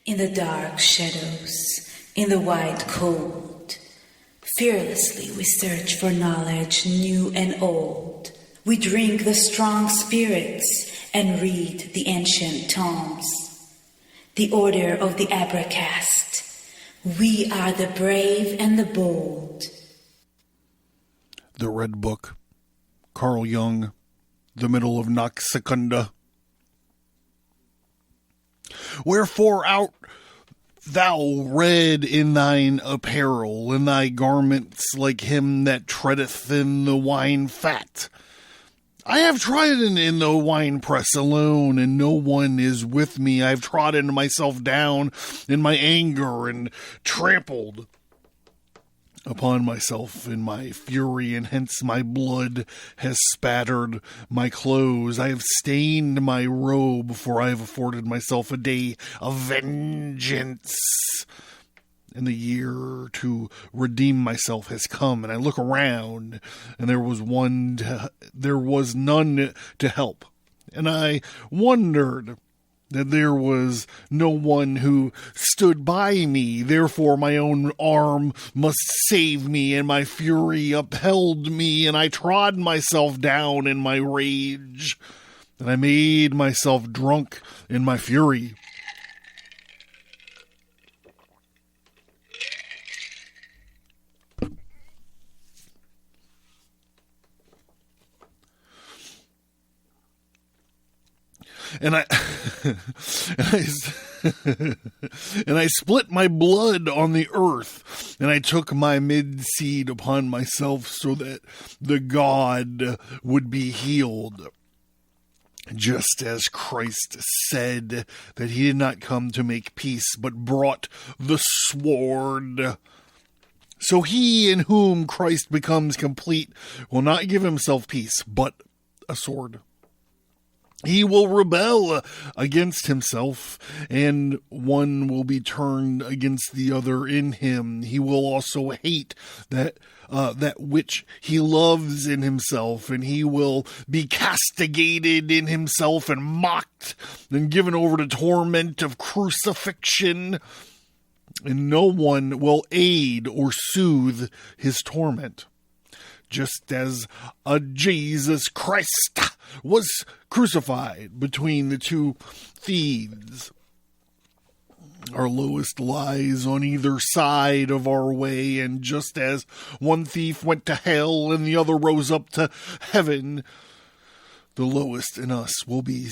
In the dark shadows, in the wide cold, fearlessly we search for knowledge new and old. We drink the strong spirits and read the ancient tomes. The order of the Abracast. We are the brave and the bold. The Red Book, Carl Jung, the middle of Nox Secunda. Wherefore art thou red in thine apparel, in thy garments like him that treadeth in the wine fat? I have trodden in the winepress alone, and no one is with me. I have trodden myself down in my anger, and trampled upon myself in my fury, and hence my blood has spattered my clothes. I have stained my robe, for I have afforded myself a day of vengeance. And the year to redeem myself has come, and I look around, and there was none to help. And I wondered that there was no one who stood by me. Therefore my own arm must save me, and my fury upheld me, and I trod myself down in my rage, and I made myself drunk in my fury. And I split my blood on the earth, and I took my mid-seed upon myself, so that the God would be healed. Just as Christ said that he did not come to make peace, but brought the sword. So he in whom Christ becomes complete will not give himself peace, but a sword. He will rebel against himself, and one will be turned against the other in him. He will also hate that which he loves in himself, and he will be castigated in himself and mocked and given over to torment of crucifixion, and no one will aid or soothe his torment. Just as Jesus Christ was crucified between the two thieves. Our lowest lies on either side of our way, and just as one thief went to hell and the other rose up to heaven, the lowest in us will be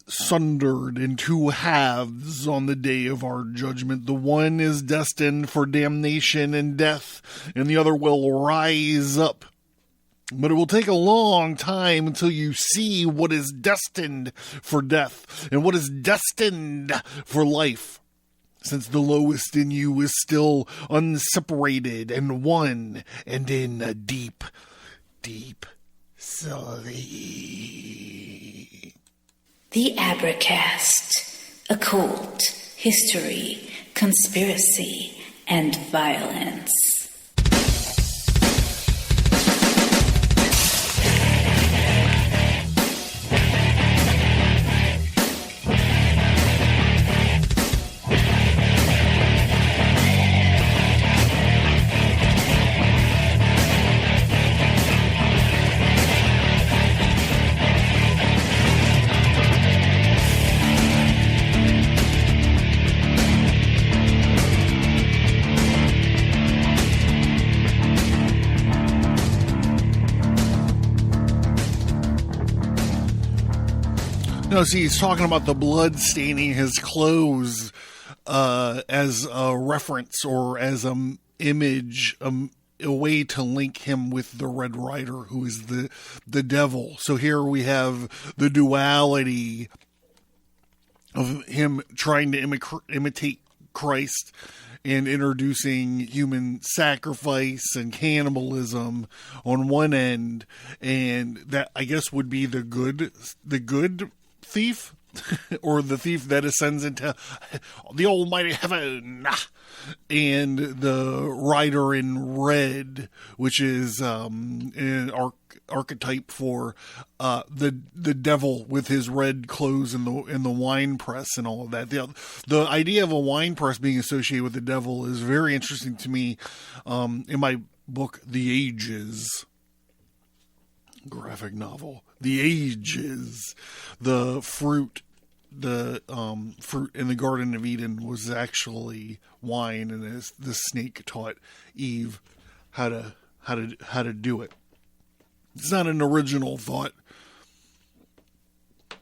sundered in two halves on the day of our judgment. The one is destined for damnation and death, and the other will rise up. But it will take a long time until you see what is destined for death and what is destined for life, since the lowest in you is still unseparated and one and in a deep, deep sleep. The Abracast. Occult, history, conspiracy, and violence. No, see, he's talking about the blood staining his clothes as a reference or as an image, a way to link him with the Red Rider, who is the devil. So here we have the duality of him trying to imitate Christ and introducing human sacrifice and cannibalism on one end, and that I guess would be the good thief, or the thief that ascends into the almighty heaven, and the rider in red, which is an archetype for the devil with his red clothes and the wine press and all of that. The idea of a wine press being associated with the devil is very interesting to me. In my book, The Ages, graphic novel, The Ages, the fruit in the Garden of Eden was actually wine, and as the snake taught Eve how to do it. It's not an original thought.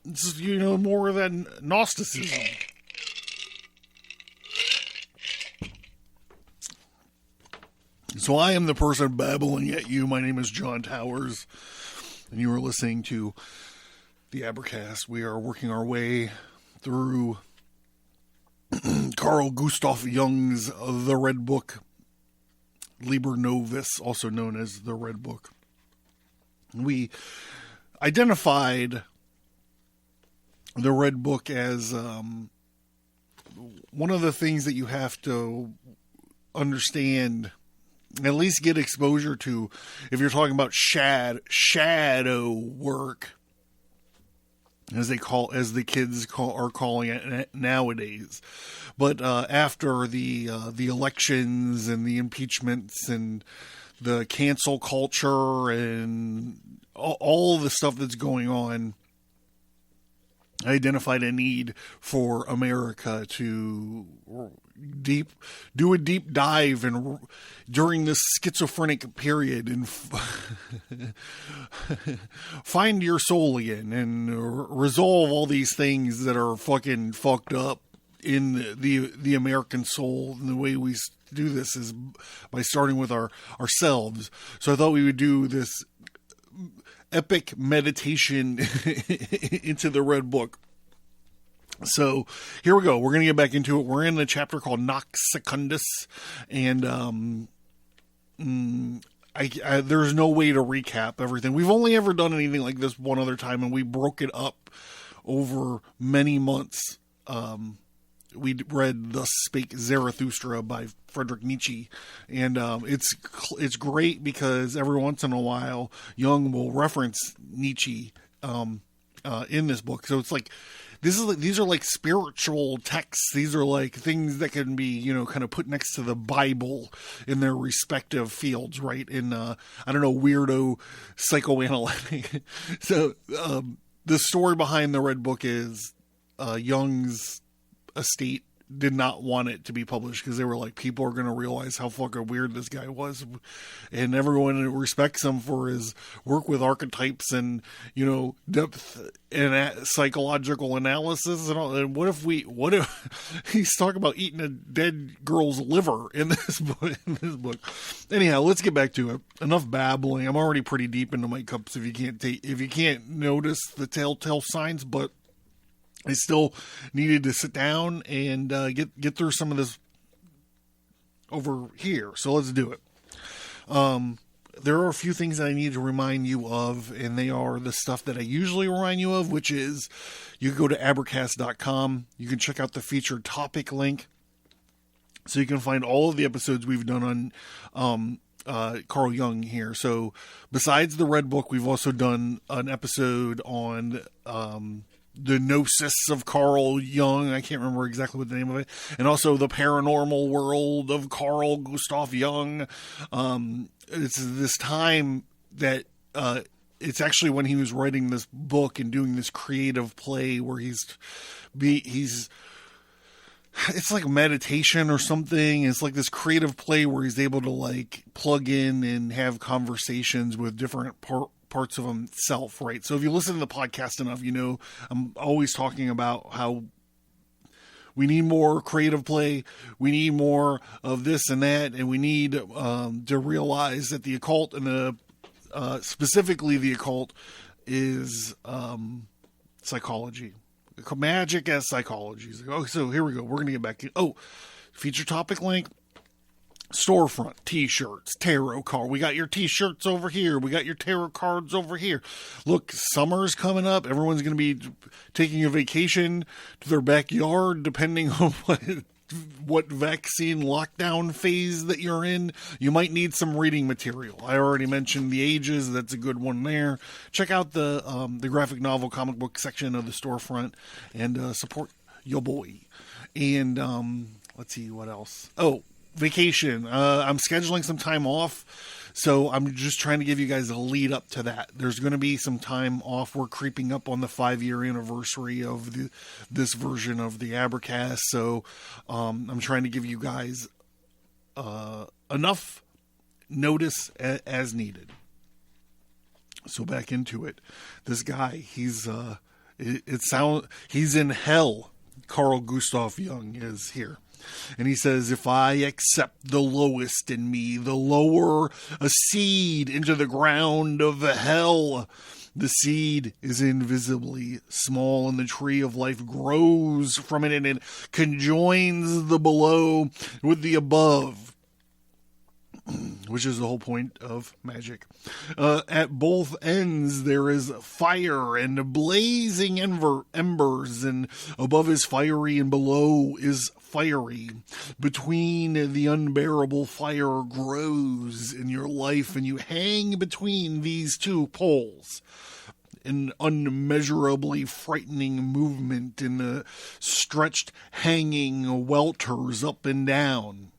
It's, more of that Gnosticism. So I am the person babbling at you. My name is John Towers, and you are listening to the Abracast. We are working our way through Carl Gustav Jung's The Red Book, Liber Novus, also known as The Red Book. We identified The Red Book as one of the things that you have to understand, at least get exposure to, if you're talking about shadow work, as the kids are calling it nowadays. But after the elections and the impeachments and the cancel culture and all the stuff that's going on, I identified a need for America to do a deep dive and during this schizophrenic period and find your soul again and resolve all these things that are fucking fucked up in the American soul. And the way we do this is by starting with ourselves. So I thought we would do this epic meditation into the Red Book. So here we go. We're going to get back into it. We're in a chapter called Nox Secundus, and there's no way to recap everything. We've only ever done anything like this one other time, and we broke it up over many months. We read Thus Spake Zarathustra by Friedrich Nietzsche, and it's great because every once in a while Jung will reference Nietzsche in this book. So it's like these are like spiritual texts. These are like things that can be, kind of put next to the Bible in their respective fields, right? In I don't know, weirdo psychoanalytic. So the story behind the Red Book is Jung's estate did not want it to be published because they were like, people are going to realize how fucking weird this guy was, and everyone respects him for his work with archetypes and depth and psychological analysis and all. And what if he's talking about eating a dead girl's liver in this book? Anyhow, let's get back to it. Enough babbling. I'm already pretty deep into my cups. If you can't notice the telltale signs, but I still needed to sit down and get through some of this over here. So let's do it. There are a few things that I need to remind you of, and they are the stuff that I usually remind you of, which is you can go to Abracast.com. You can check out the featured topic link, so you can find all of the episodes we've done on Carl Jung here. So besides the Red Book, we've also done an episode on the Gnosis of Carl Jung. I can't remember exactly what the name of it. And also the paranormal world of Carl Gustav Jung. It's this time that it's actually when he was writing this book and doing this creative play where he's it's like meditation or something. It's like this creative play where he's able to like plug in and have conversations with different parts of himself, right? So if you listen to the podcast enough, I'm always talking about how we need more creative play, we need more of this and that, and we need to realize that the occult and specifically the occult is psychology. Magic as psychology. So here we go. We're going to get back to feature topic link. Storefront, t-shirts, tarot card. We got your t-shirts over here. We got your tarot cards over here. Look, summer's coming up. Everyone's going to be taking a vacation to their backyard, depending on what vaccine lockdown phase that you're in, you might need some reading material. I already mentioned The Ages. That's a good one there. Check out the graphic novel comic book section of the Storefront and support your boy. And let's see what else. Oh, vacation. I'm scheduling some time off. So I'm just trying to give you guys a lead up to that. There's going to be some time off. We're creeping up on the 5-year anniversary of this version of the Abracast. So I'm trying to give you guys enough notice as needed. So back into it. This guy, he's in hell. Carl Gustav Jung is here. And he says, if I accept the lowest in me, the lower a seed into the ground of hell, the seed is invisibly small and the tree of life grows from it and it conjoins the below with the above. Which is the whole point of magic. At both ends there is fire and blazing embers, and above is fiery and below is fiery. Between the unbearable fire grows in your life, and you hang between these two poles. An unmeasurably frightening movement in the stretched hanging welters up and down.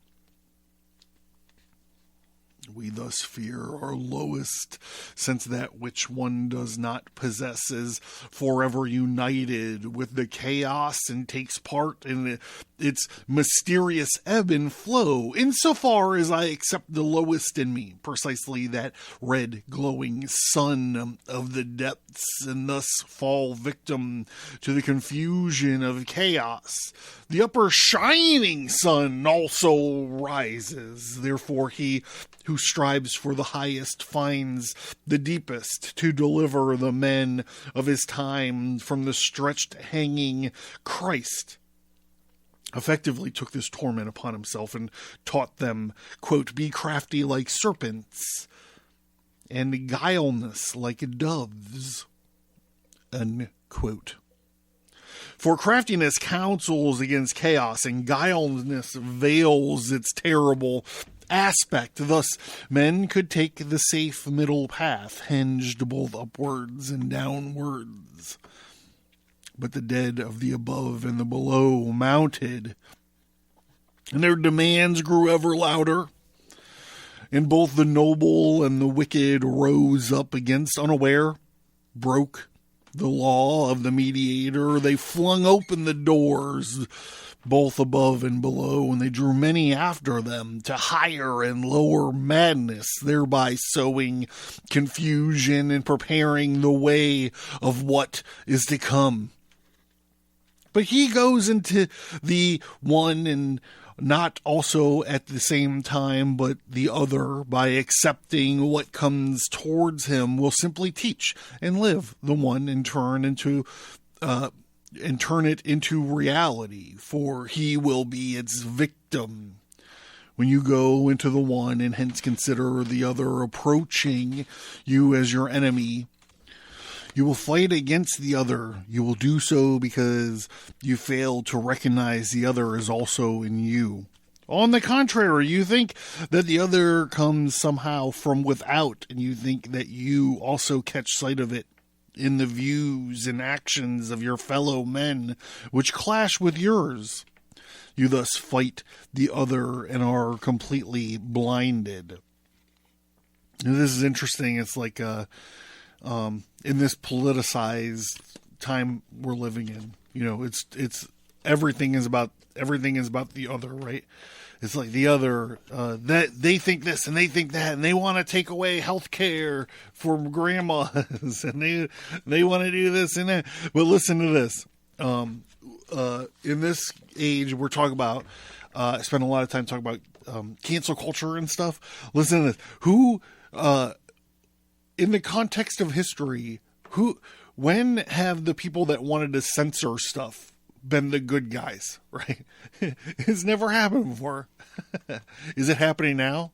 We thus fear our lowest, since that which one does not possess is forever united with the chaos and takes part in its mysterious ebb and flow, insofar as I accept the lowest in me, precisely that red glowing sun of the depths, and thus fall victim to the confusion of chaos. The upper shining sun also rises, therefore he who strives for the highest finds the deepest to deliver the men of his time from the stretched hanging Christ. Effectively took this torment upon himself and taught them, quote, be crafty like serpents and guileless like doves, unquote. For craftiness counsels against chaos and guilelessness veils its terrible aspect. Thus, men could take the safe middle path, hinged both upwards and downwards. But the dead of the above and the below mounted, and their demands grew ever louder. And both the noble and the wicked rose up against unaware, broke the law of the mediator. They flung open the doors, both above and below, and they drew many after them to higher and lower madness, thereby sowing confusion and preparing the way of what is to come. But he goes into the one and not also at the same time, but the other, by accepting what comes towards him, will simply teach and live the one and turn it into reality, for he will be its victim. When you go into the one and hence consider the other approaching you as your enemy, you will fight against the other. You will do so because you fail to recognize the other is also in you. On the contrary, you think that the other comes somehow from without, and you think that you also catch sight of it in the views and actions of your fellow men, which clash with yours. You thus fight the other and are completely blinded. And this is interesting. It's like in this politicized time we're living in, you know, it's everything is about the other, right? It's like the other, that they think this and they think that, and they want to take away health care from grandmas, and they want to do this and that. But listen to this. In this age, we're talking about, I spend a lot of time talking about cancel culture and stuff. Listen to this. Who, in the context of history, when have the people that wanted to censor stuff been the good guys, right? It's never happened before. Is it happening now?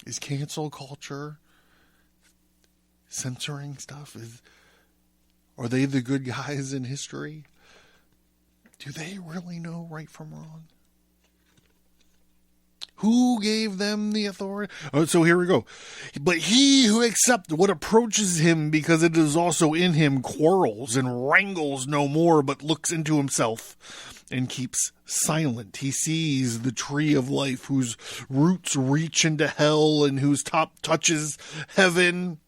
Is cancel culture censoring stuff? Are they the good guys in history? Do they really know right from wrong? Who gave them the authority? Oh, so here we go. But he who accepts what approaches him because it is also in him quarrels and wrangles no more, but looks into himself and keeps silent. He sees the tree of life whose roots reach into hell and whose top touches heaven.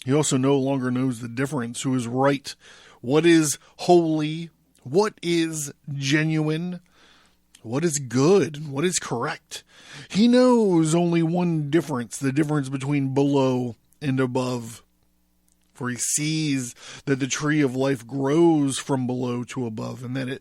He also no longer knows the difference, who is right, what is holy, what is genuine, what is good, and what is correct. He knows only one difference, the difference between below and above. For he sees that the tree of life grows from below to above, and that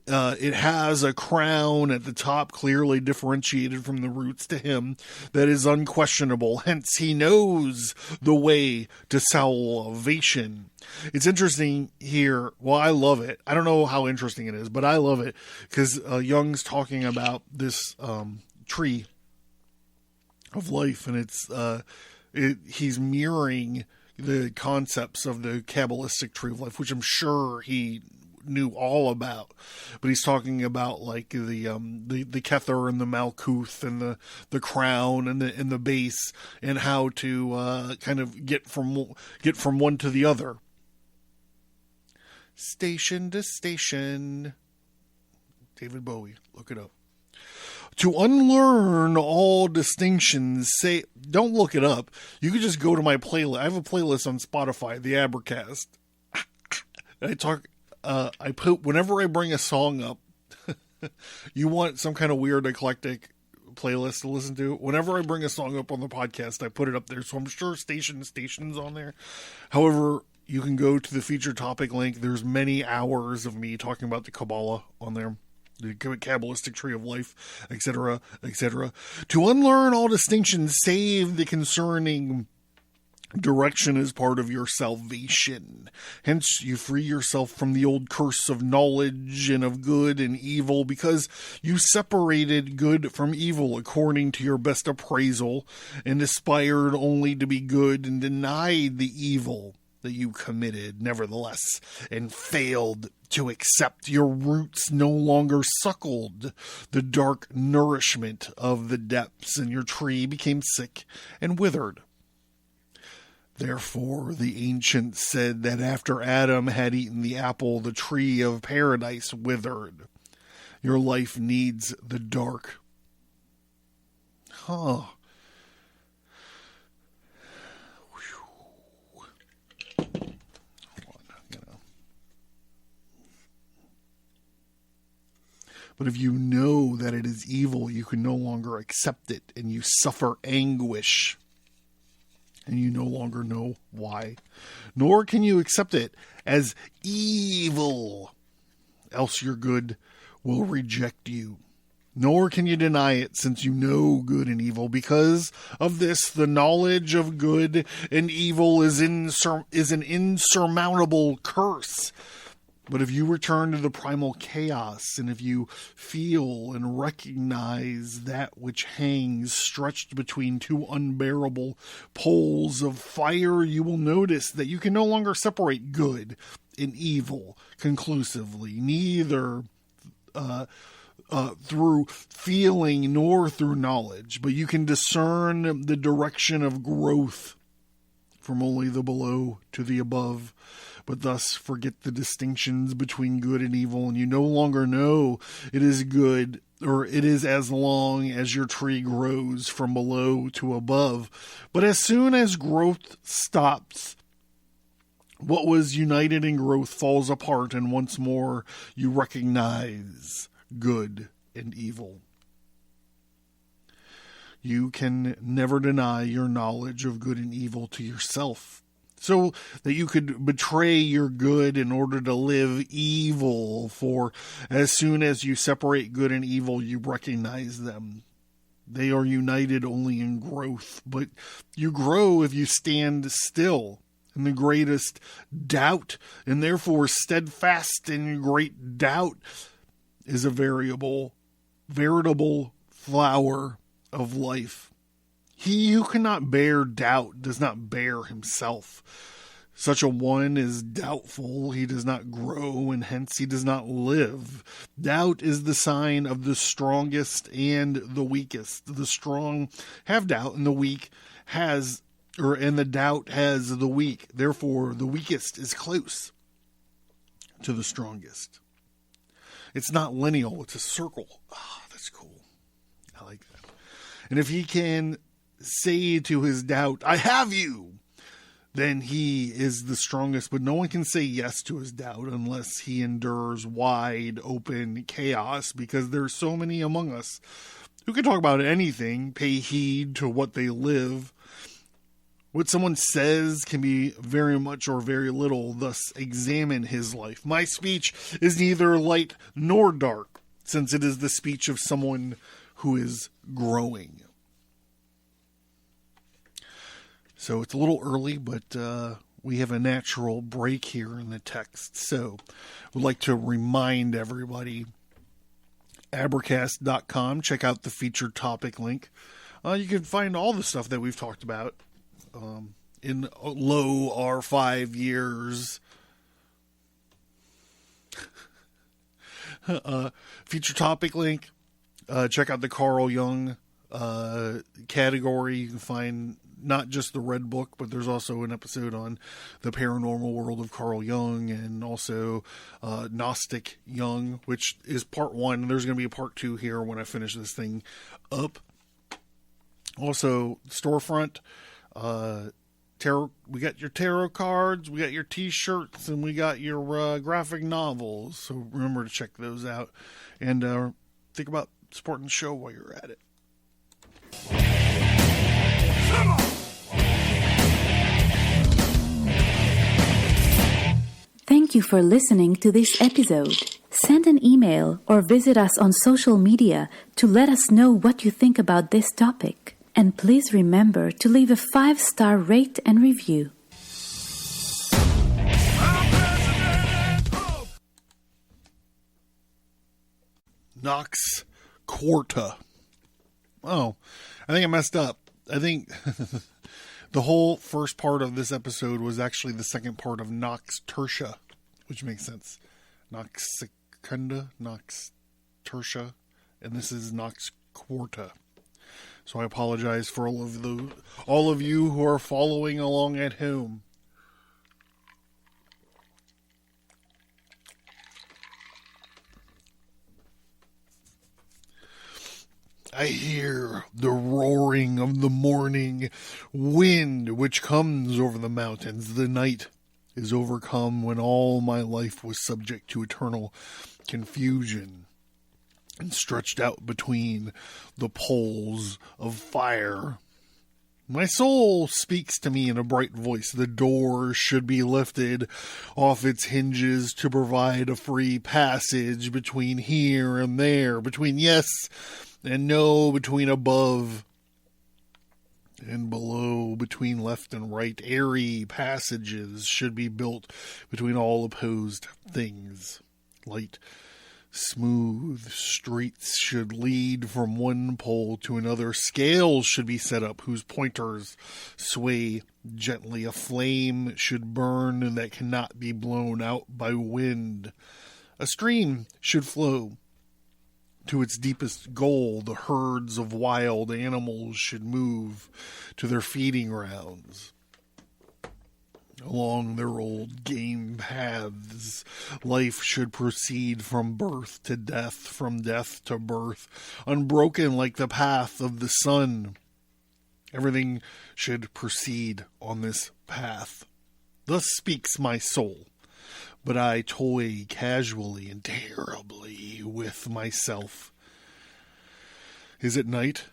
it has a crown at the top clearly differentiated from the roots to him that is unquestionable. Hence he knows the way to salvation. It's interesting here. Well, I love it. I don't know how interesting it is, but I love it because Jung's talking about this tree of life, and he's mirroring the concepts of the Kabbalistic tree of life, which I'm sure he knew all about. But he's talking about like the Kether and the Malkuth and the crown and the base, and how to kind of get from one to the other. Station to station. David Bowie, look it up. To unlearn all distinctions, don't look it up. You can just go to my playlist. I have a playlist on Spotify, the Abracast. I put, whenever I bring a song up, you want some kind of weird eclectic playlist to listen to. Whenever I bring a song up on the podcast, I put it up there. So I'm sure station's on there. However, you can go to the featured topic link. There's many hours of me talking about the Kabbalah on there. The Kabbalistic tree of life, etc., etc. To unlearn all distinctions, save the concerning direction as part of your salvation. Hence, you free yourself from the old curse of knowledge and of good and evil, because you separated good from evil according to your best appraisal, and aspired only to be good and denied the evil that you committed nevertheless, and failed to accept. Your roots no longer suckled the dark nourishment of the depths, and your tree became sick and withered. Therefore the ancients said that after Adam had eaten the apple, the tree of paradise withered. Your life needs the dark. But if you know that it is evil, you can no longer accept it, and you suffer anguish, and you no longer know why. Nor can you accept it as evil, else your good will reject you. Nor can you deny it, since you know good and evil. Because of this, the knowledge of good and evil is an insurmountable curse. But if you return to the primal chaos, and if you feel and recognize that which hangs stretched between two unbearable poles of fire, you will notice that you can no longer separate good and evil conclusively, neither through feeling nor through knowledge, but you can discern the direction of growth from only the below to the above, but thus forget the distinctions between good and evil, and you no longer know it is good, or it is as long as your tree grows from below to above. But as soon as growth stops, what was united in growth falls apart, and once more you recognize good and evil. You can never deny your knowledge of good and evil to yourself, so that you could betray your good in order to live evil. For as soon as you separate good and evil, you recognize them. They are united only in growth, but you grow if you stand still in the greatest doubt, and therefore steadfast in great doubt is a veritable flower of life. He who cannot bear doubt does not bear himself. Such a one is doubtful, he does not grow, and hence he does not live. Doubt is the sign of the strongest and the weakest. The strong have doubt, and the weak and the doubt has the weak. Therefore, the weakest is close to the strongest. It's not lineal, it's a circle. That's cool. I like that. And if he can say to his doubt, I have you, then he is the strongest. But no one can say yes to his doubt unless he endures wide open chaos, because there's so many among us who can talk about anything, pay heed to what they live. What someone says can be very much or very little, thus examine his life. My speech is neither light nor dark, since it is the speech of someone who is growing. So it's a little early, but we have a natural break here in the text. So I would like to remind everybody, Abracast.com, check out the featured topic link. You can find all the stuff that we've talked about in low R5 years. Featured topic link. Check out the Carl Jung category. You can find not just the Red Book, but there's also an episode on the paranormal world of Carl Jung, and also Gnostic Jung, which is part 1. There's going to be a part 2 here when I finish this thing up. Also, Storefront. Tarot. We got your tarot cards, we got your t-shirts, and we got your graphic novels. So remember to check those out, and think about supporting the show while you're at it. Thank you for listening to this episode. Send an email or visit us on social media to let us know what you think about this topic. And please remember to leave a 5-star rate and review. Nox Quarta. Oh, I think I messed up. I think the whole first part of this episode was actually the second part of Nox Tertia, which makes sense. Nox Secunda, Nox Tertia, and this is Nox Quarta. So I apologize for all of you who are following along at home. I hear the roaring of the morning wind which comes over the mountains. The night is overcome when all my life was subject to eternal confusion and stretched out between the poles of fire. My soul speaks to me in a bright voice. The door should be lifted off its hinges to provide a free passage between here and there, between yes and no, between above and below, between left and right. Airy passages should be built between all opposed things. Light, smooth streets should lead from one pole to another. Scales should be set up whose pointers sway gently. A flame should burn that cannot be blown out by wind. A stream should flow to its deepest goal. The herds of wild animals should move to their feeding grounds along their old game paths. Life should proceed from birth to death, from death to birth, unbroken like the path of the sun. Everything should proceed on this path. Thus speaks my soul. But I toy casually and terribly with myself. Is it night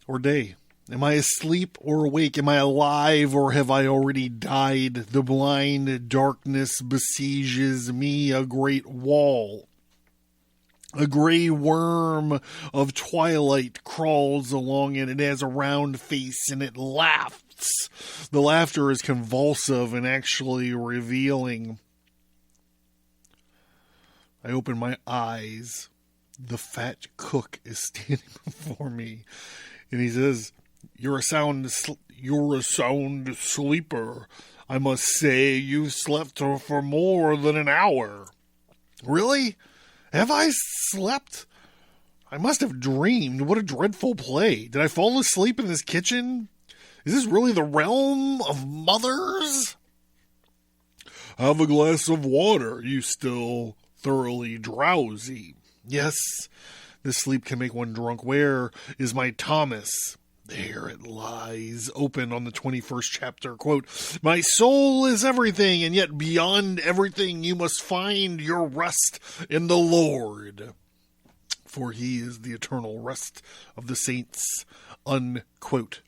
or day? Am I asleep or awake? Am I alive or have I already died? The blind darkness besieges me, a great wall. A gray worm of twilight crawls along it. It has a round face and it laughs. The laughter is convulsive and actually revealing. I open my eyes. The fat cook is standing before me, and he says, "You're a sound sleeper. I must say you've slept for more than an hour. Really? Have I slept? I must have dreamed. What a dreadful play. Did I fall asleep in this kitchen? Is this really the realm of mothers? Have a glass of water. You still thoroughly drowsy. Yes, this sleep can make one drunk. Where is my Thomas? There it lies, open on the 21st chapter. Quote, my soul is everything, and yet beyond everything you must find your rest in the Lord, for he is the eternal rest of the saints. Unquote.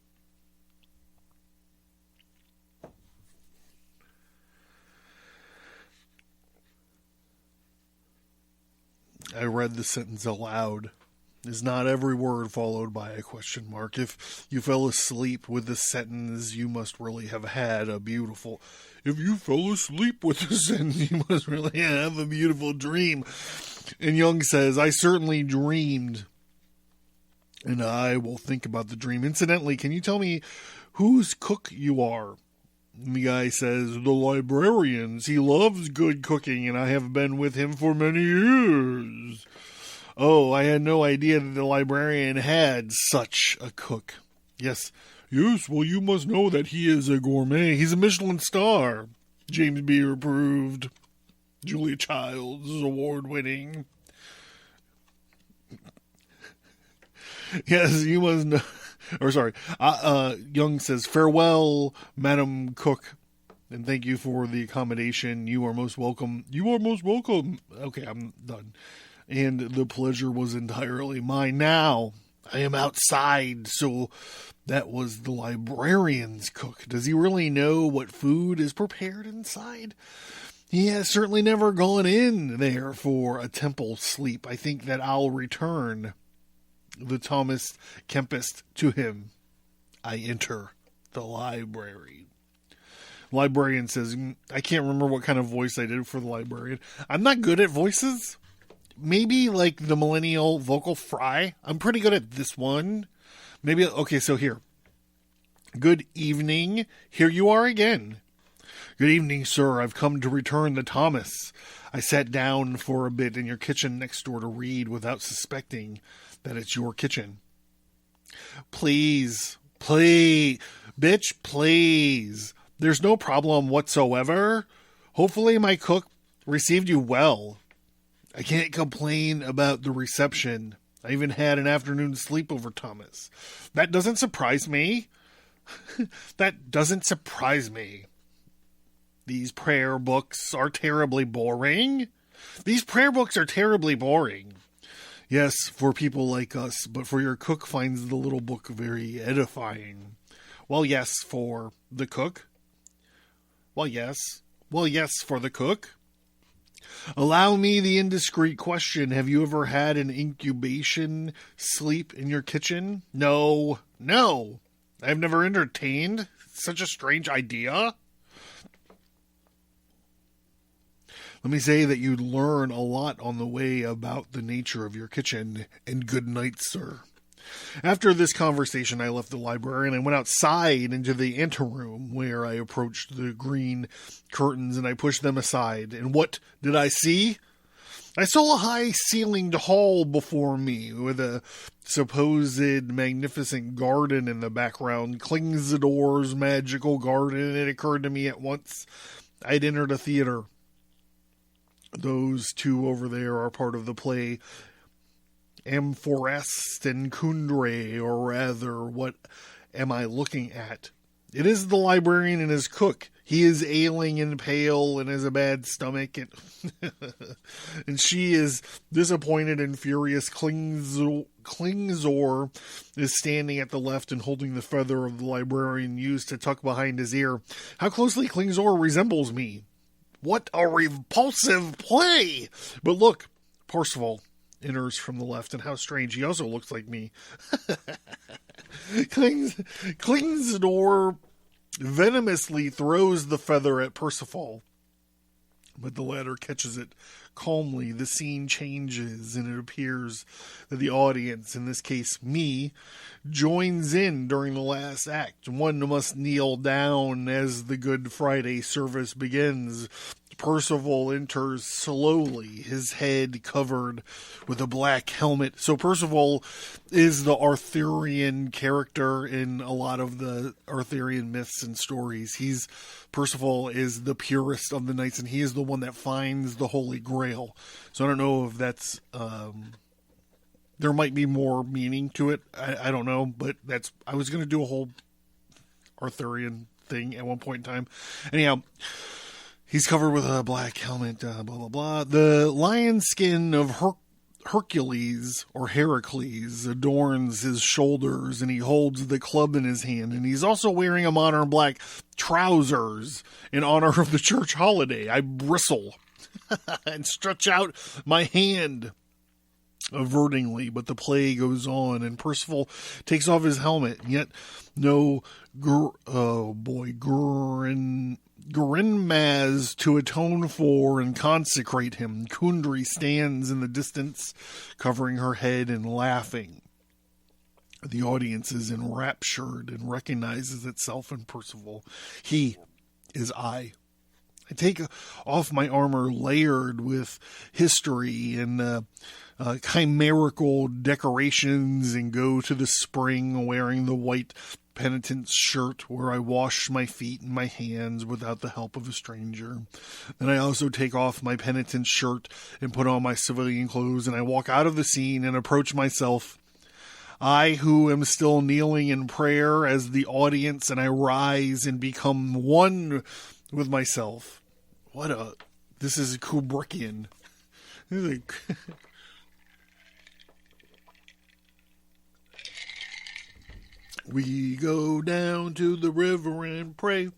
I read the sentence aloud. Is not every word followed by a question mark. If you fell asleep with the sentence, you must really have had a beautiful... If you fell asleep with the sentence, you must really have a beautiful dream. And Jung says, I certainly dreamed, and I will think about the dream. Incidentally, can you tell me whose cook you are? And the guy says, the librarian's. He loves good cooking, and I have been with him for many years. Oh, I had no idea that the librarian had such a cook. Yes, well, you must know that he is a gourmet. He's a Michelin star. James Beard approved. Julia Childs is award-winning. Yes, you must know. Or sorry, Jung says, farewell, Madam Cook, and thank you for the accommodation. You are most welcome. You are most welcome. Okay, I'm done. And the pleasure was entirely mine. Now, I am outside, so that was the librarian's cook. Does he really know what food is prepared inside? He has certainly never gone in there for a temple sleep. I think that I'll return the Thomas Kempist to him. I enter the library. Librarian says, I can't remember what kind of voice I did for the librarian. I'm not good at voices. Maybe like the millennial vocal fry. I'm pretty good at this one. Maybe, okay, so here. Good evening. Here you are again. Good evening, sir. I've come to return the Thomas. I sat down for a bit in your kitchen next door to read without suspecting that it's your kitchen. Please, bitch, please. There's no problem whatsoever. Hopefully my cook received you well. I can't complain about the reception. I even had an afternoon sleepover, Thomas. That doesn't surprise me. That doesn't surprise me. These prayer books are terribly boring. Yes, for people like us, but for your cook finds the little book very edifying. Well, yes, for the cook. Well, yes, for the cook. Allow me the indiscreet question. Have you ever had an incubation sleep in your kitchen? No. I've never entertained such a strange idea. Let me say that you'd learn a lot on the way about the nature of your kitchen, and good night, sir. After this conversation, I left the library and I went outside into the anteroom where I approached the green curtains and I pushed them aside. And what did I see? I saw a high-ceilinged hall before me with a supposed magnificent garden in the background. Klingsador's magical garden. It occurred to me at once I'd entered a theater. Those two over there are part of the play Amforest and Kundre, or rather, what am I looking at? It is the librarian and his cook. He is ailing and pale and has a bad stomach, and, and she is disappointed and furious. Klingzor is standing at the left and holding the feather of the librarian used to tuck behind his ear. How closely Klingzor resembles me. What a repulsive play! But look, Percival enters from the left, and how strange, he also looks like me. Klingsador venomously throws the feather at Percival. but the latter catches it calmly. The scene changes, and it appears that the audience, in this case me, joins in during the last act. One must kneel down as the Good Friday service begins. Percival enters slowly, his head covered with a black helmet. So Percival is the Arthurian character in a lot of the Arthurian myths and stories. Percival is the purest of the knights, and he is the one that finds the Holy Grail. So I don't know if that's there might be more meaning to it. I don't know, but I was going to do a whole Arthurian thing at one point in time. Anyhow, he's covered with a black helmet, blah, blah, blah. The lion skin of Hercules, or Heracles, adorns his shoulders, and he holds the club in his hand. And he's also wearing a modern black trousers in honor of the church holiday. I bristle and stretch out my hand avertingly, but the play goes on, and Percival takes off his helmet, and yet no Grinmaz to atone for and consecrate him. Kundry stands in the distance, covering her head and laughing. The audience is enraptured and recognizes itself in Percival. He is I. I take off my armor layered with history and chimerical decorations and go to the spring wearing the white penitent's shirt where I wash my feet and my hands without the help of a stranger. Then I also take off my penitent's shirt and put on my civilian clothes, and I walk out of the scene and approach myself. I who am still kneeling in prayer as the audience, and I rise and become one with myself. This is Kubrickian. We go down to the river and pray.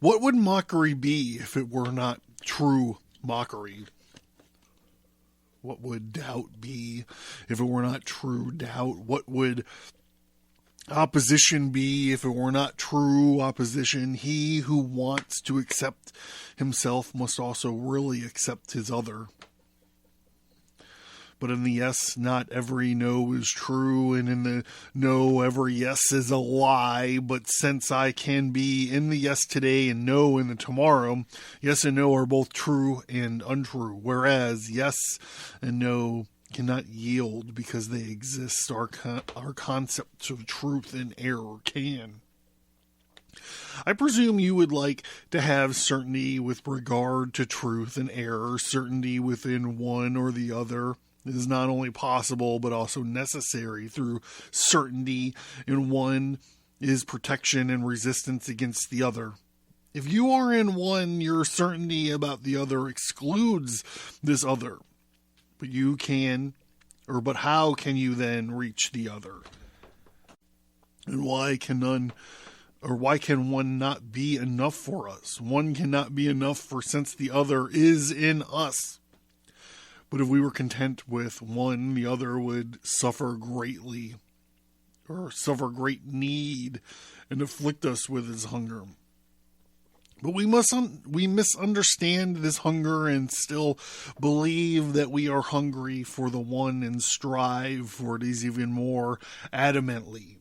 What would mockery be if it were not true mockery? What would doubt be if it were not true doubt? What would opposition be if it were not true opposition? He who wants to accept himself must also really accept his other. But in the yes, not every no is true, and in the no, every yes is a lie. But since I can be in the yes today and no in the tomorrow, yes and no are both true and untrue, whereas yes and no cannot yield because they exist. Our concepts of truth and error can. I presume you would like to have certainty with regard to truth and error. Certainty within one or the other is not only possible but also necessary. Through certainty in one is protection and resistance against the other. If you are in one, your certainty about the other excludes this other. But how can you then reach the other? And why can one not be enough for us? One cannot be enough since the other is in us. But if we were content with one, the other would suffer greatly, or suffer great need, and afflict us with his hunger. But we misunderstand this hunger and still believe that we are hungry for the one and strive for it even more adamantly.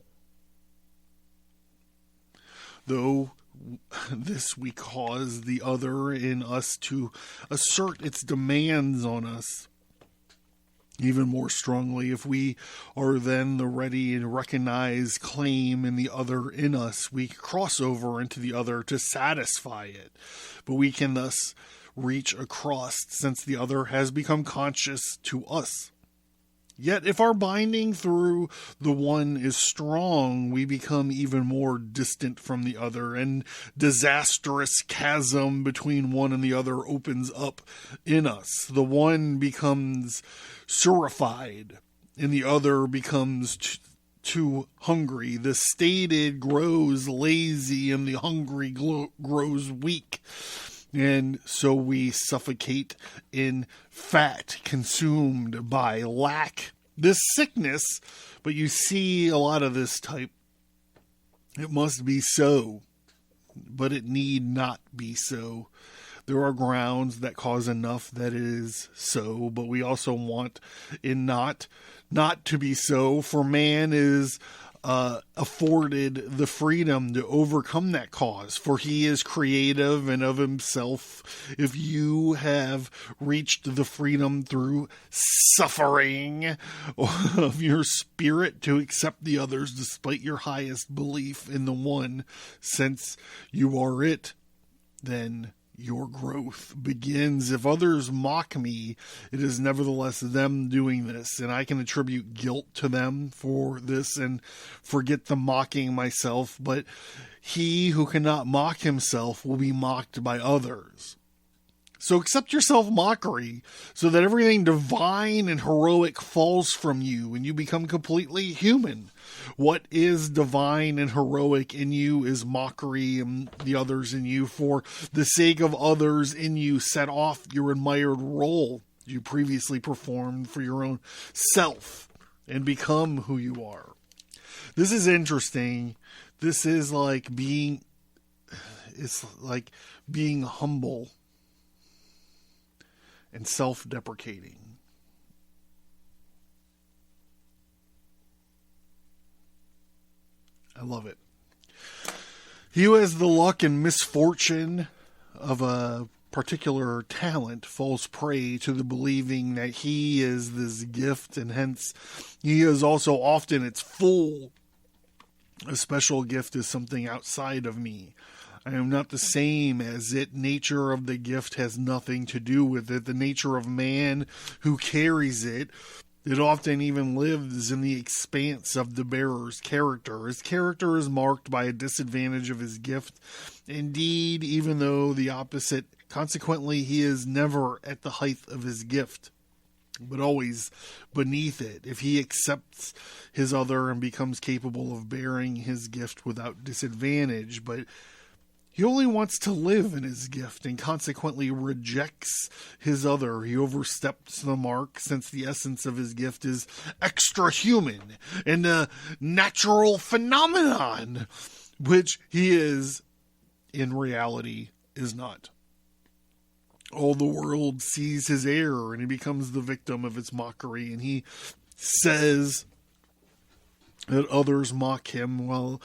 Though this we cause the other in us to assert its demands on us even more strongly. If we are then the ready and recognized claim in the other in us, we cross over into the other to satisfy it. But we can thus reach across since the other has become conscious to us. Yet if our binding through the one is strong, we become even more distant from the other, and disastrous chasm between one and the other opens up in us. The one becomes surified, and the other becomes too hungry. The stated grows lazy, and the hungry grows weak. And so we suffocate in fat consumed by lack. This sickness, but you see a lot of this type. It must be so. but it need not be so. There are grounds that cause enough that it is so, but we also want it not to be so, for man is afforded the freedom to overcome that cause, for he is creative and of himself. If you have reached the freedom through suffering of your spirit to accept the others despite your highest belief in the one, since you are it, then your growth begins. If others mock me, it is nevertheless them doing this, and I can attribute guilt to them for this and forget the mocking myself, but he who cannot mock himself will be mocked by others. So accept your self-mockery so that everything divine and heroic falls from you and you become completely human. What is divine and heroic in you is mockery, and the others in you, for the sake of others in you, set off your admired role you previously performed for your own self and become who you are. This is interesting. This is like being humble and self-deprecating. I love it. He who has the luck and misfortune of a particular talent falls prey to the believing that he is this gift, and hence he is also often its fool. A special gift is something outside of me. I am not the same as it. Nature of the gift has nothing to do with it. The nature of man who carries it, it often even lives in the expanse of the bearer's character. His character is marked by a disadvantage of his gift. Indeed, even though the opposite, consequently, he is never at the height of his gift, but always beneath it. If he accepts his other and becomes capable of bearing his gift without disadvantage, but he only wants to live in his gift and consequently rejects his other, he oversteps the mark, since the essence of his gift is extra-human and a natural phenomenon, which he is, in reality, is not. All the world sees his error, and he becomes the victim of its mockery, and he says that others mock him, while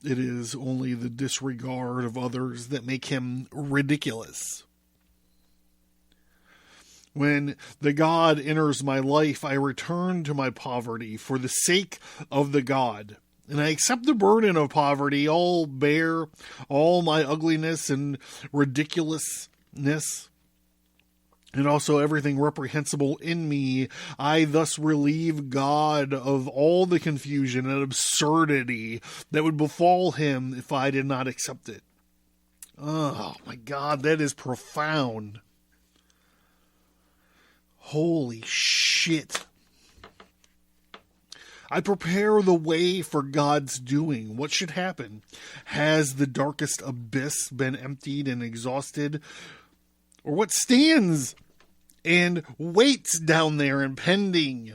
it is only the disregard of others that make him ridiculous. When the God enters my life, I return to my poverty for the sake of the God. And I accept the burden of poverty, all bear all my ugliness and ridiculousness, and also everything reprehensible in me. I thus relieve God of all the confusion and absurdity that would befall him if I did not accept it. Oh my God, that is profound. Holy shit. I prepare the way for God's doing. What should happen? Has the darkest abyss been emptied and exhausted? Or what stands and waits down there impending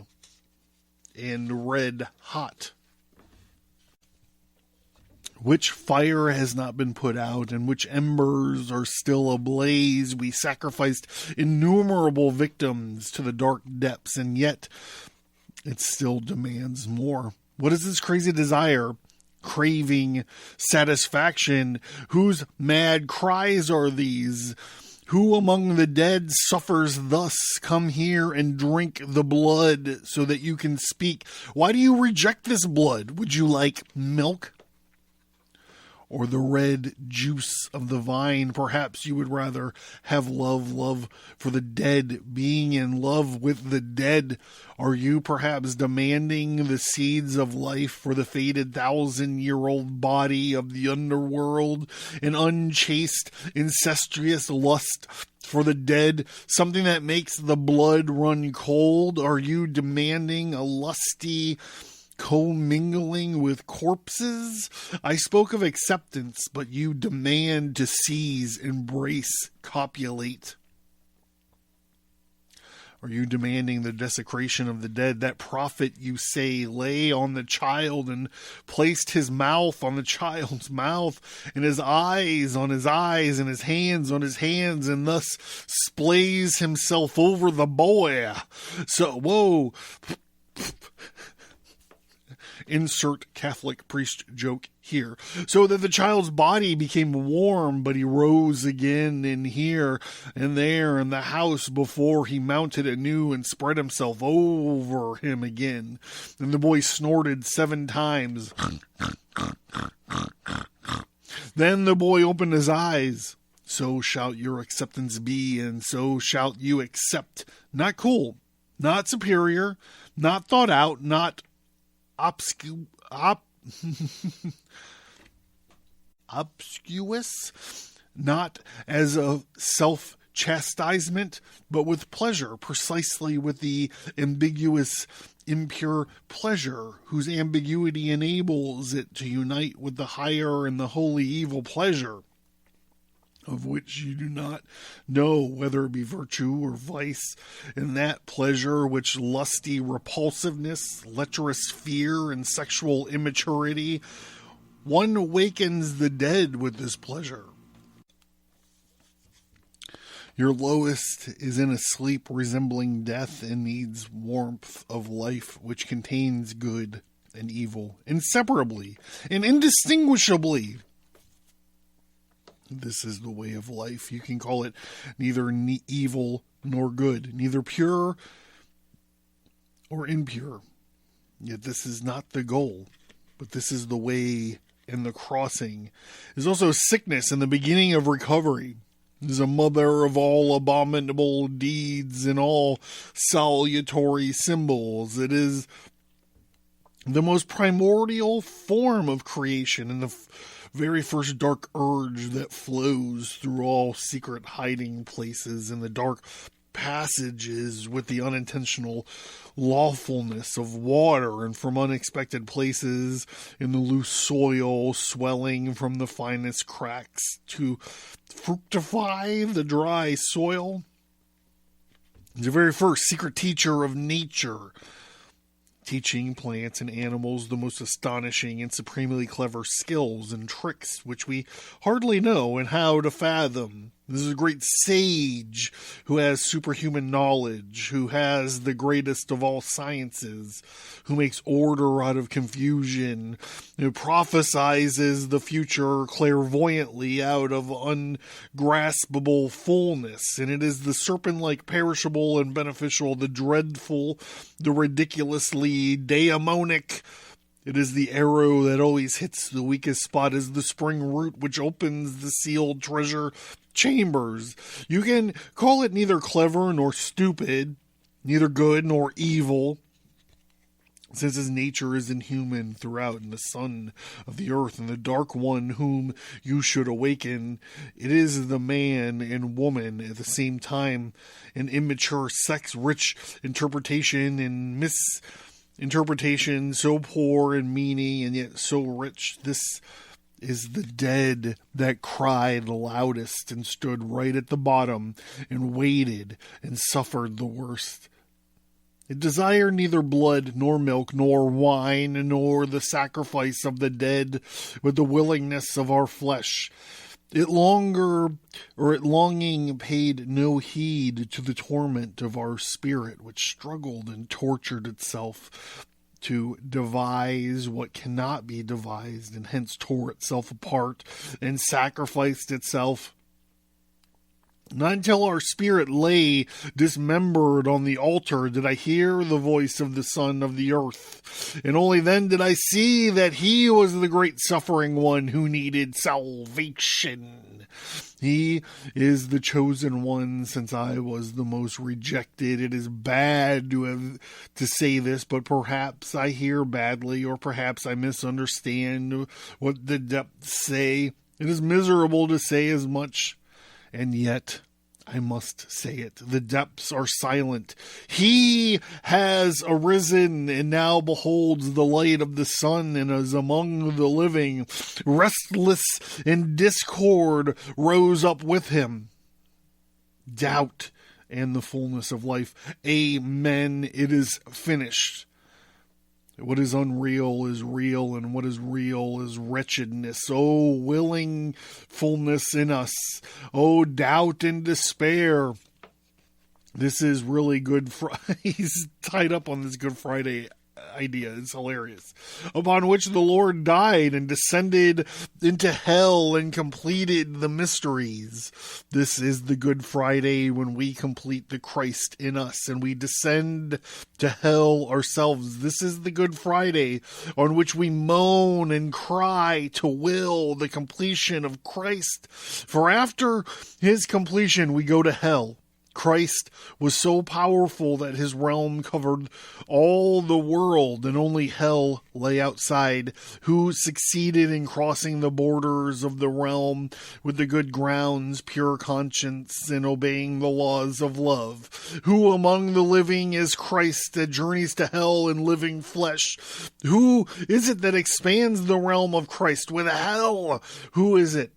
and red hot? Which fire has not been put out, and which embers are still ablaze? We sacrificed innumerable victims to the dark depths, and yet it still demands more. What is this crazy desire? Craving satisfaction? Whose mad cries are these? Who among the dead suffers thus? Come here and drink the blood so that you can speak. Why do you reject this blood? Would you like milk? Or the red juice of the vine? Perhaps you would rather have love for the dead, being in love with the dead. Are you perhaps demanding the seeds of life for the faded 1,000-year-old body of the underworld? An unchaste, incestuous lust for the dead, something that makes the blood run cold? Are you demanding a lusty commingling with corpses? I spoke of acceptance, but you demand to seize, embrace, copulate. Are you demanding the desecration of the dead? That prophet, you say, lay on the child and placed his mouth on the child's mouth, and his eyes on his eyes, and his hands on his hands, and thus splays himself over the boy. So, whoa. Insert Catholic priest joke here. So that the child's body became warm, but he rose again in here and there in the house before he mounted anew and spread himself over him again. And the boy snorted 7 times. Then the boy opened his eyes. So shall your acceptance be, and so shalt you accept. Not cool, not superior, not thought out, not obscure, not as a self-chastisement, but with pleasure, precisely with the ambiguous, impure pleasure, whose ambiguity enables it to unite with the higher and the holy evil pleasure, of which you do not know whether it be virtue or vice, and that pleasure which lusty repulsiveness, lecherous fear, and sexual immaturity, one awakens the dead with this pleasure. Your lowest is in a sleep resembling death and needs warmth of life which contains good and evil inseparably and indistinguishably. This is the way of life. You can call it neither evil nor good, neither pure or impure. Yet this is not the goal, but this is the way and the crossing. There's also sickness and the beginning of recovery. It is a mother of all abominable deeds and all salutary symbols. It is the most primordial form of creation and the very first dark urge that flows through all secret hiding places and the dark passages with the unintentional lawfulness of water and from unexpected places in the loose soil swelling from the finest cracks to fructify the dry soil. The very first secret teacher of nature, teaching plants and animals the most astonishing and supremely clever skills and tricks which we hardly know and how to fathom. This is a great sage who has superhuman knowledge, who has the greatest of all sciences, who makes order out of confusion, who prophesizes the future clairvoyantly out of ungraspable fullness. And it is the serpent-like perishable and beneficial, the dreadful, the ridiculously daemonic. It is the arrow that always hits the weakest spot, is the spring root which opens the sealed treasure chambers. You can call it neither clever nor stupid, neither good nor evil, since his nature is inhuman throughout, and the son of the earth and the dark one whom you should awaken. It is the man and woman at the same time, an immature sex-rich interpretation and misinterpretation, so poor in meaning and yet so rich. This is the dead that cried loudest and stood right at the bottom and waited and suffered the worst. It desired neither blood nor milk nor wine nor the sacrifice of the dead with the willingness of our flesh. It longing paid no heed to the torment of our spirit, which struggled and tortured itself to devise what cannot be devised, and hence tore itself apart and sacrificed itself. Not until our spirit lay dismembered on the altar did I hear the voice of the Son of the earth, and only then did I see that he was the great suffering one who needed salvation. He is the chosen one, since I was the most rejected. It is bad to say this, but perhaps I hear badly, or perhaps I misunderstand what the depths say. It is miserable to say as much, and yet I must say it. The depths are silent. He has arisen and now beholds the light of the sun and is among the living. Restless and discord rose up with him. Doubt and the fullness of life. Amen. It is finished. What is unreal is real, and what is real is wretchedness. Oh, willing fullness in us. Oh, doubt and despair. This is really good. He's tied up on this Good Friday idea. It's hilarious. Upon which the Lord died and descended into hell and completed the mysteries. This is the Good Friday when we complete the Christ in us and we descend to hell ourselves. This is the Good Friday on which we moan and cry to will the completion of Christ. For after his completion, we go to hell. Christ was so powerful that his realm covered all the world and only hell lay outside. Who succeeded in crossing the borders of the realm with the good grounds, pure conscience, and obeying the laws of love? Who among the living is Christ that journeys to hell in living flesh? Who is it that expands the realm of Christ with hell? Who is it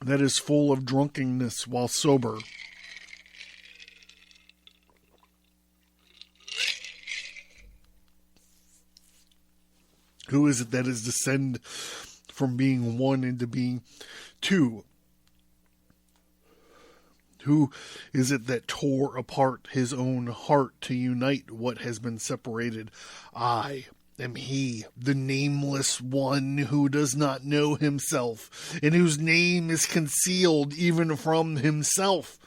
that is full of drunkenness while sober? Who is it that is descend from being one into being two? Who is it that tore apart his own heart to unite what has been separated? I am he, the nameless one who does not know himself, and whose name is concealed even from himself.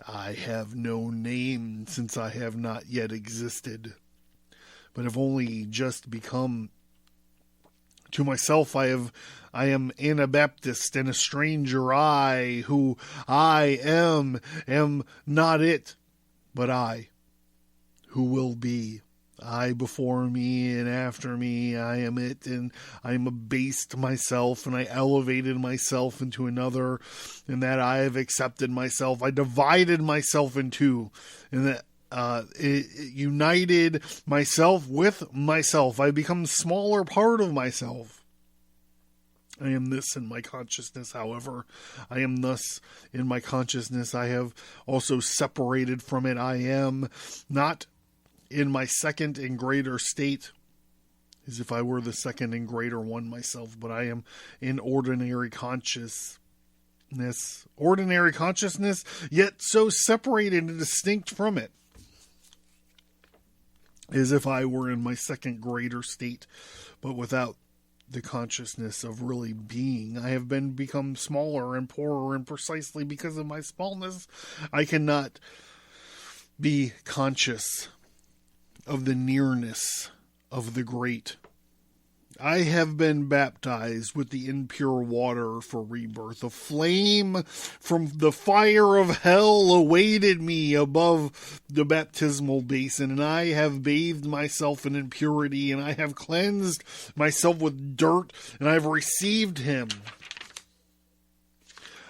I have no name, since I have not yet existed, but have only just become. To myself I am Anabaptist and a stranger. I, who I am not it, but I, who will be. I before me and after me, I am it, and I am abased myself, and I elevated myself into another, and that I have accepted myself. I divided myself in two, and that it united myself with myself. I become a smaller part of myself. I am this in my consciousness, however. I am thus in my consciousness. I have also separated from it. I am not in my second and greater state, as if I were the second and greater one myself, but I am in ordinary consciousness, yet so separated and distinct from it, as if I were in my second greater state, but without the consciousness of really being. I have become smaller and poorer, and precisely because of my smallness, I cannot be conscious of the nearness of the great. I have been baptized with the impure water for rebirth. A flame from the fire of hell awaited me above the baptismal basin, and I have bathed myself in impurity, and I have cleansed myself with dirt, and I have received him.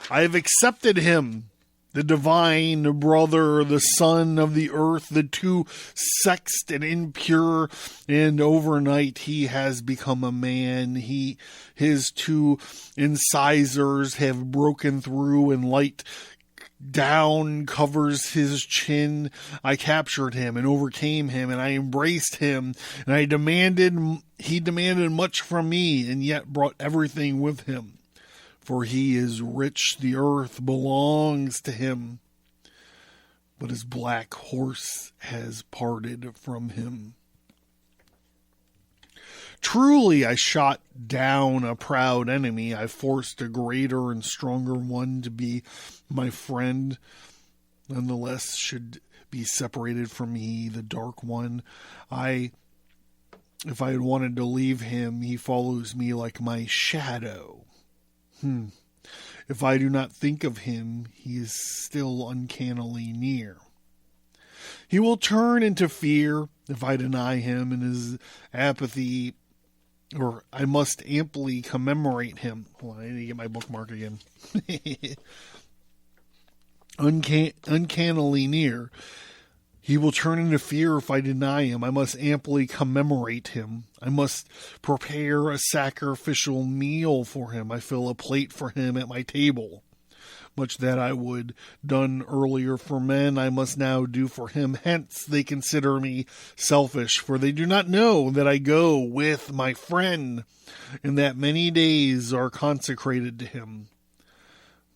I have accepted him, the divine brother, the son of the earth, the too sexed and impure, and overnight he has become a man. His two incisors have broken through, and light down covers his chin. I captured him and overcame him, and I embraced him, and he demanded much from me, and yet brought everything with him. For he is rich, the earth belongs to him, but his black horse has parted from him. Truly I shot down a proud enemy. I forced a greater and stronger one to be my friend. Nonetheless should be separated from me, the dark one. If I had wanted to leave him, he follows me like my shadow. If I do not think of him, he is still uncannily near. He will turn into fear if I deny him, and his apathy, or I must amply commemorate him. Hold on, I need to get my bookmark again. Uncannily near. He will turn into fear if I deny him. I must amply commemorate him. I must prepare a sacrificial meal for him. I fill a plate for him at my table. Much that I would done earlier for men, I must now do for him. Hence they consider me selfish, for they do not know that I go with my friend, and that many days are consecrated to him.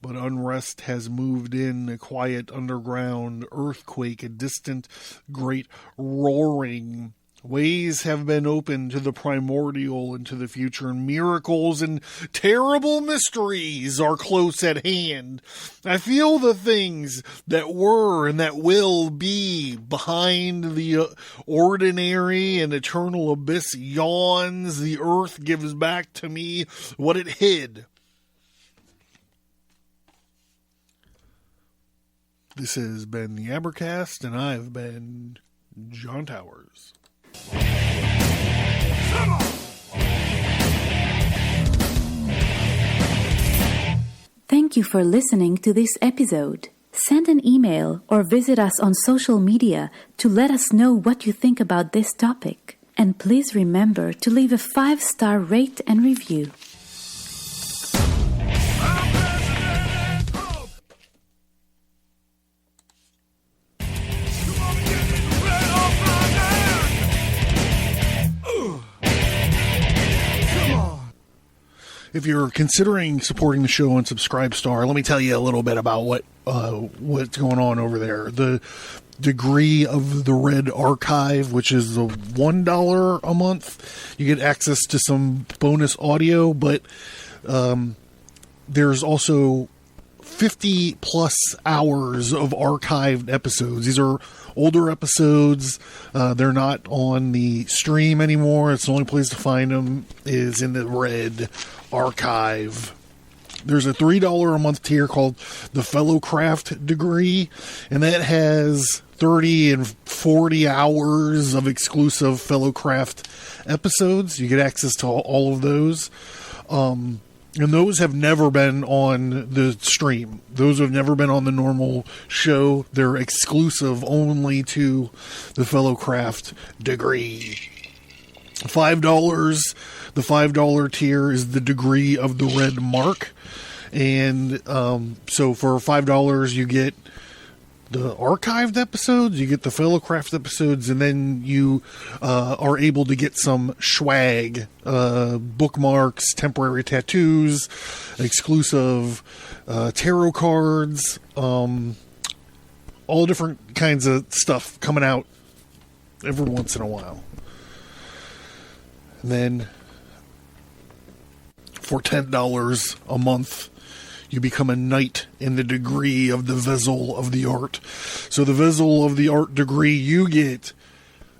But unrest has moved in, a quiet underground earthquake, a distant great roaring. Ways have been opened to the primordial and to the future, and miracles and terrible mysteries are close at hand. I feel the things that were and that will be behind the ordinary and eternal abyss yawns. The earth gives back to me what it hid. This has been the Abracast, and I've been John Towers. Thank you for listening to this episode. Send an email or visit us on social media to let us know what you think about this topic. And please remember to leave a 5-star rate and review. If you're considering supporting the show on Subscribestar, let me tell you a little bit about what's going on over there. The degree of the Red Archive, which is the $1 a month, you get access to some bonus audio, but there's also 50 plus hours of archived episodes. These are older episodes. They're not on the stream anymore. It's the only place to find them is in the Red Archive. There's a $3 a month tier called the Fellowcraft degree, and that has 30 and 40 hours of exclusive Fellowcraft episodes. You get access to all of those. And those have never been on the stream. Those have never been on the normal show. They're exclusive only to the Fellowcraft degree. $5. The $5 tier is the degree of the Red Mark. And so for $5, you get the archived episodes, you get the Fellowcraft episodes, and then you are able to get some swag, bookmarks, temporary tattoos, exclusive tarot cards, all different kinds of stuff coming out every once in a while. And then for $10 a month, you become a knight in the degree of the Vessel of the Art. So the Vessel of the Art degree, you get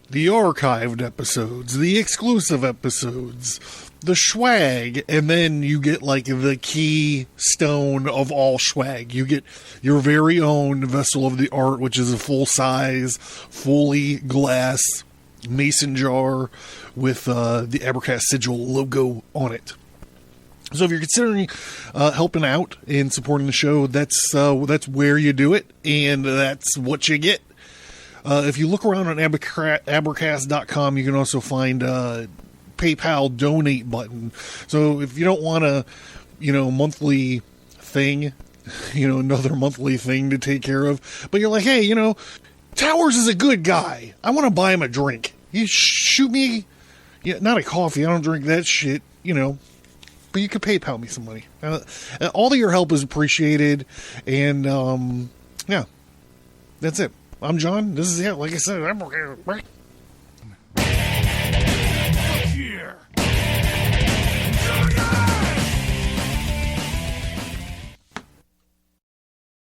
the archived episodes, the exclusive episodes, the swag, and then you get like the keystone of all swag. You get your very own Vessel of the Art, which is a full-size, fully glass mason jar with the Abracast sigil logo on it. So if you're considering helping out and supporting the show, that's where you do it, and that's what you get. If you look around on Abracast.com, you can also find a PayPal donate button. So if you don't want a, monthly thing, another monthly thing to take care of, but you're like, hey, Towers is a good guy. I want to buy him a drink. You shoot me, not a coffee. I don't drink that shit, but you could PayPal me some money. All of your help is appreciated, and that's it. I'm John. This is it. Like I said, I'm okay.